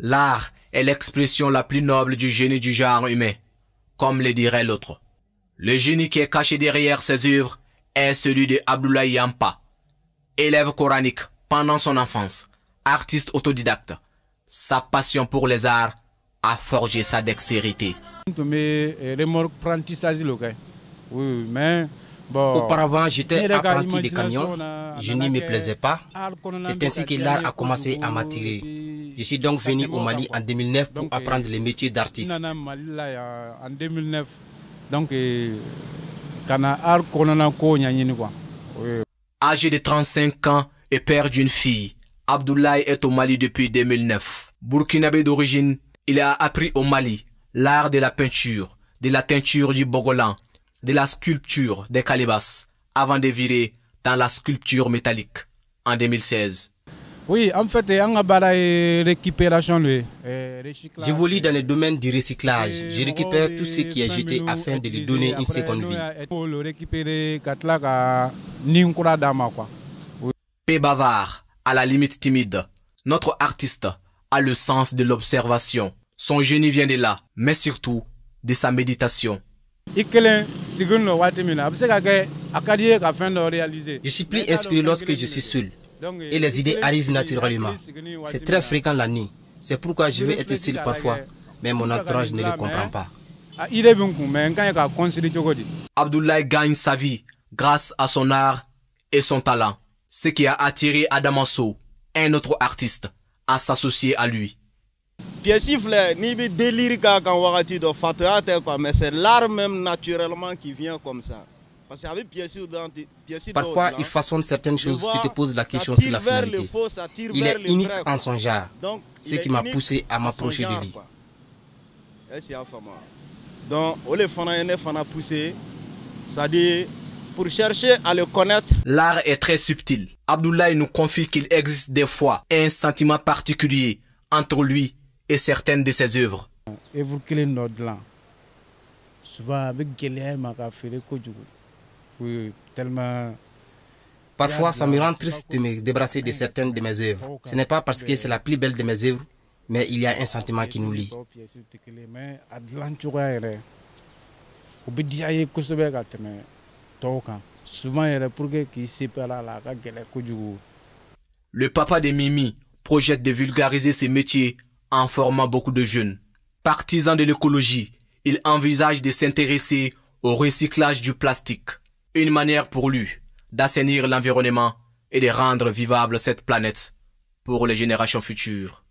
L'art est l'expression la plus noble du génie du genre humain, comme le dirait l'autre. Le génie qui est caché derrière ses œuvres est celui de Abdoulaye Yampa, élève coranique pendant son enfance, artiste autodidacte. Sa passion pour les arts a forgé sa dextérité. Auparavant, j'étais apprenti de camion, je n'y me plaisais pas. C'est ainsi que l'art a commencé à m'attirer. Je suis donc venu au Mali en 2009 pour apprendre le métier d'artiste. Âgé de 35 ans et père d'une fille, Abdoulaye est au Mali depuis 2009. Burkinabé d'origine, il a appris au Mali l'art de la peinture, de la teinture du bogolan, de la sculpture des calebasses, avant de virer dans la sculpture métallique en 2016. Oui, en fait, récupération. J'évolue dans le domaine du recyclage. Je récupère tout ce qui est jeté afin de lui donner une seconde vie. Peu bavard, à la limite timide, notre artiste a le sens de l'observation. Son génie vient de là, mais surtout de sa méditation. Je suis plus inspiré lorsque je suis seul. Et les idées arrivent naturellement. C'est très fréquent la nuit. C'est pourquoi je veux être seul parfois, mais mon entourage ne le comprend pas. Abdoulaye gagne sa vie grâce à son art et son talent, ce qui a attiré Adamanso, un autre artiste, à s'associer à lui. Mais c'est l'art même naturellement qui vient comme ça. Parfois, il façonne certaines choses, tu te poses la question sur la finalité. Il est unique en son genre, ce qui m'a poussé à m'approcher de lui. Donc, c'est-à-dire pour chercher à le connaître. L'art est très subtil. Abdoulaye nous confie qu'il existe des fois un sentiment particulier entre lui et certaines de ses œuvres. Parfois, ça me rend triste de me débarrasser de certaines de mes œuvres. Ce n'est pas parce que c'est la plus belle de mes œuvres, mais il y a un sentiment qui nous lie. Le papa de Mimi projette de vulgariser ses métiers en formant beaucoup de jeunes. Partisan de l'écologie, il envisage de s'intéresser au recyclage du plastique. Une manière pour lui d'assainir l'environnement et de rendre vivable cette planète pour les générations futures.